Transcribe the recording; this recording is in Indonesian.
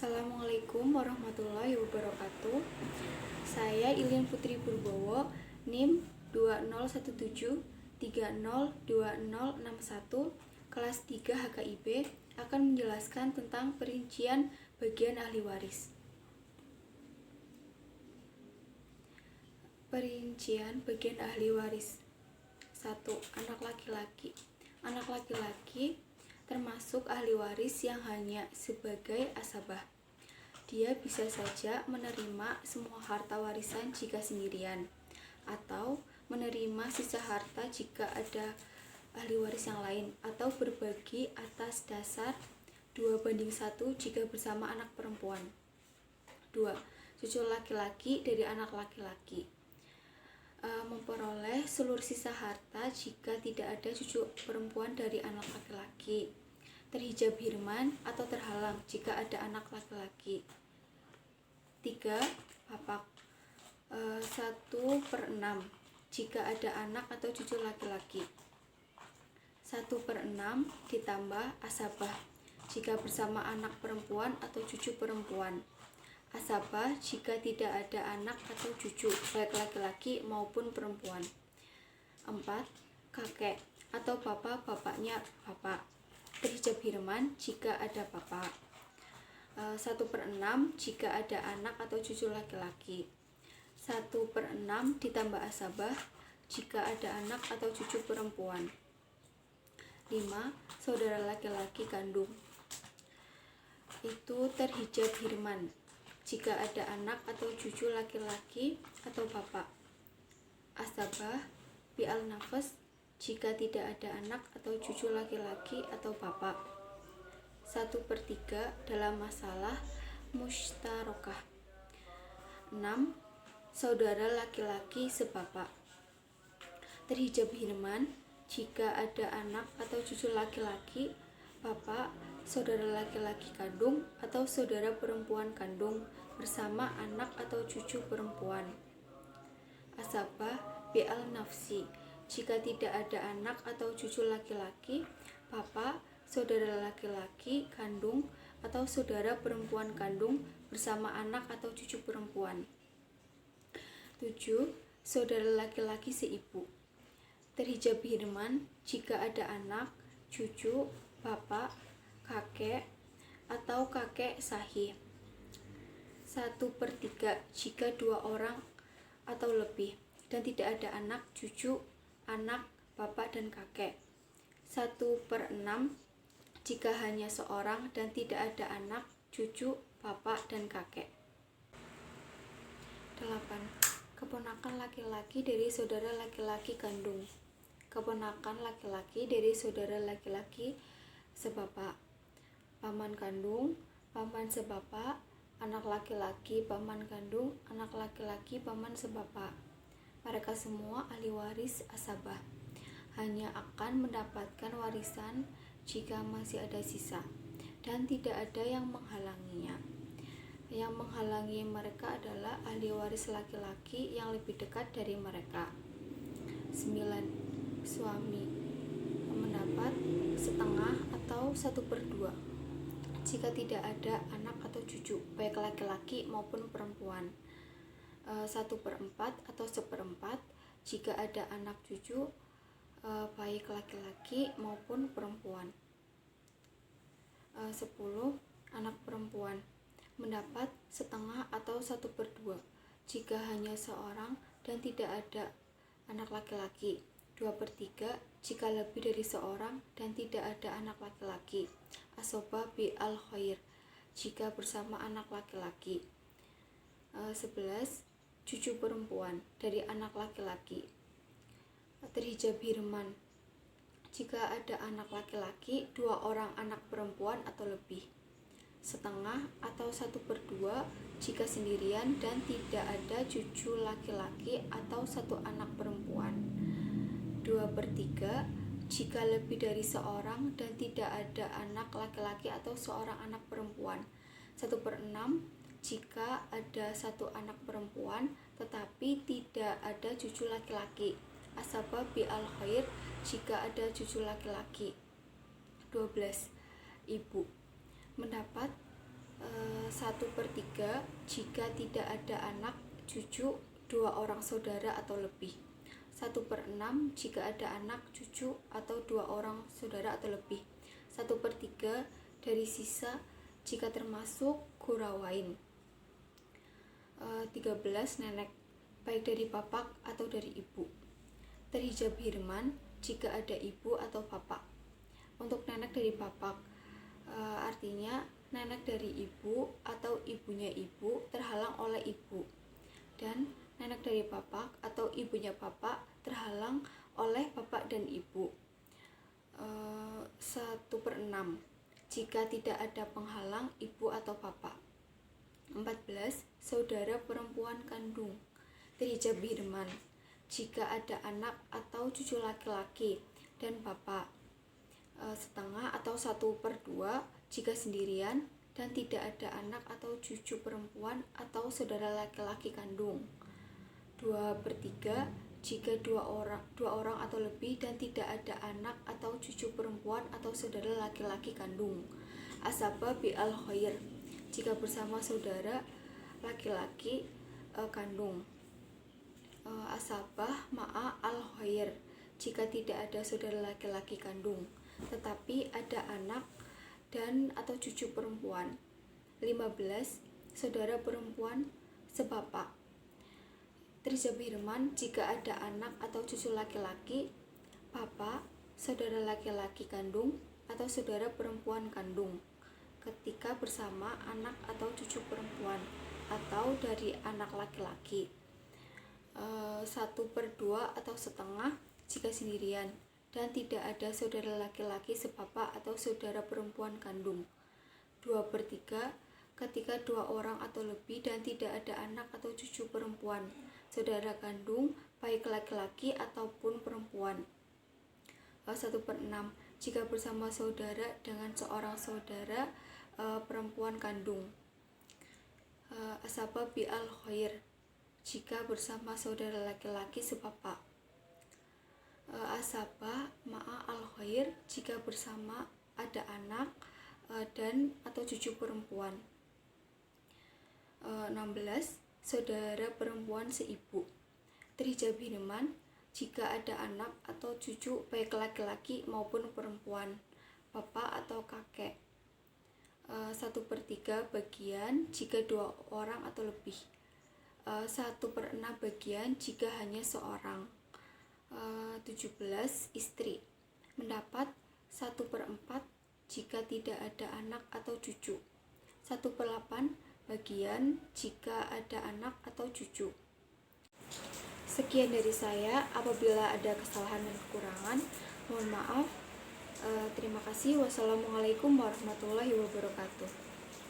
Assalamualaikum warahmatullahi wabarakatuh. Saya Ilin Putri Purbowo, NIM 2017302061, kelas 3 HKIP, akan menjelaskan tentang perincian bagian ahli waris. Perincian bagian ahli waris. 1. Anak laki-laki. Anak laki-laki termasuk ahli waris yang hanya sebagai asabah. Dia bisa saja menerima semua harta warisan jika sendirian, atau menerima sisa harta jika ada ahli waris yang lain, atau berbagi atas dasar 2:1 jika bersama anak perempuan. 2. Cucu laki-laki dari anak laki-laki memperoleh seluruh sisa harta jika tidak ada cucu perempuan dari anak laki-laki. Terhijab hirman atau terhalang jika ada anak laki-laki. 3. Papak 1/6 jika ada anak atau cucu laki-laki. 1/6 ditambah asabah jika bersama anak perempuan atau cucu perempuan. Asabah jika tidak ada anak atau cucu, baik laki-laki maupun perempuan. 4. Kakek atau bapaknya bapak. Terhijab hirman jika ada bapak. 1/6 jika ada anak atau cucu laki-laki. 1/6 ditambah asabah jika ada anak atau cucu perempuan. 5. Saudara laki-laki kandung. Itu terhijab hirman jika ada anak atau cucu laki-laki atau bapak. Asabah bi'al nafas jika tidak ada anak atau cucu laki-laki atau bapak. 1/3 dalam masalah musytarokah. 6. Saudara laki-laki sebapak. Terhijab hirman jika ada anak atau cucu laki-laki, bapak, saudara laki-laki kandung atau saudara perempuan kandung bersama anak atau cucu perempuan. Asabah bi'al nafsi jika tidak ada anak atau cucu laki-laki, bapak, saudara laki-laki kandung atau saudara perempuan kandung bersama anak atau cucu perempuan. 7. Saudara laki-laki seibu. Terhijab hirman jika ada anak, cucu, bapak, kakek, atau kakek sahih. 1/3 jika 2 orang atau lebih dan tidak ada anak, cucu, anak, bapak, dan kakek. 1/6 jika hanya seorang dan tidak ada anak, cucu, bapak, dan kakek. 8. Keponakan laki-laki dari saudara laki-laki kandung. Keponakan laki-laki dari saudara laki-laki sebapak. Paman kandung, paman sebapak, anak laki-laki paman kandung, anak laki-laki paman sebapak. Mereka semua ahli waris asabah, hanya akan mendapatkan warisan jika masih ada sisa dan tidak ada yang menghalanginya. Yang menghalangi mereka adalah ahli waris laki-laki yang lebih dekat dari mereka. 9. Suami mendapat setengah atau 1/2 jika tidak ada anak atau cucu, baik laki-laki maupun perempuan. 1/4 atau 1/4 jika ada anak cucu, baik laki-laki maupun perempuan. 10. Anak perempuan mendapat setengah atau 1/2 jika hanya seorang dan tidak ada anak laki-laki. 2/3 jika lebih dari seorang dan tidak ada anak laki-laki. Asobah bi'al khair jika bersama anak laki-laki. 11. Cucu perempuan dari anak laki-laki. Terhijab hirman jika ada anak laki-laki, 2 orang anak perempuan atau lebih. Setengah atau 1/2 jika sendirian dan tidak ada cucu laki-laki atau 1 anak perempuan. 2/3 jika lebih dari seorang dan tidak ada anak laki-laki atau seorang anak perempuan. 1/6 jika ada 1 anak perempuan tetapi tidak ada cucu laki-laki. Asabah bi'al khair jika ada cucu laki-laki. 12. Ibu mendapat 1/3 jika tidak ada anak, cucu, 2 orang saudara atau lebih. 1/6 jika ada anak, cucu, atau 2 orang saudara atau lebih. 1/3 dari sisa jika termasuk Gurawain. 13 nenek, baik dari bapak atau dari ibu. Terhijab hirman jika ada ibu atau bapak. Untuk nenek dari bapak, artinya nenek dari ibu atau ibunya ibu terhalang oleh ibu, dan nenek dari bapak atau ibunya bapak terhalang oleh bapak dan ibu. 1/6 jika tidak ada penghalang ibu atau bapak. 14 saudara perempuan kandung. Terhijab hirman jika ada anak atau cucu laki-laki dan bapak. Setengah atau 1/2 jika sendirian dan tidak ada anak atau cucu perempuan atau saudara laki-laki kandung. 2/3 jika dua orang atau lebih dan tidak ada anak atau cucu perempuan atau saudara laki-laki kandung. Asabah bi al khair jika bersama saudara laki-laki kandung. Asabah ma'a al khair jika tidak ada saudara laki-laki kandung tetapi ada anak dan atau cucu perempuan. 15 saudara perempuan sebapak. Terhijab hirman jika ada anak atau cucu laki-laki, bapak, saudara laki-laki kandung, atau saudara perempuan kandung ketika bersama anak atau cucu perempuan atau dari anak laki-laki. 1/2 atau setengah jika sendirian dan tidak ada saudara laki-laki sebapak atau saudara perempuan kandung. 2/3 ketika 2 orang atau lebih dan tidak ada anak atau cucu perempuan saudara kandung baik laki-laki ataupun perempuan. 1/6 jika bersama saudara dengan seorang saudara perempuan kandung. Asabah bi al khair jika bersama saudara laki-laki sebapak. Asabah ma'a al khair jika bersama ada anak dan atau cucu perempuan. 16 saudara perempuan seibu. Terhijab hirman jika ada anak atau cucu baik laki-laki maupun perempuan, bapak atau kakek. 1/3 bagian jika 2 orang atau lebih. 1/6 bagian jika hanya seorang. 17 istri mendapat 1/4 jika tidak ada anak atau cucu. 1/8 bagian jika ada anak atau cucu. Sekian dari saya. Apabila ada kesalahan dan kekurangan, mohon maaf. Terima kasih. Wassalamualaikum warahmatullahi wabarakatuh.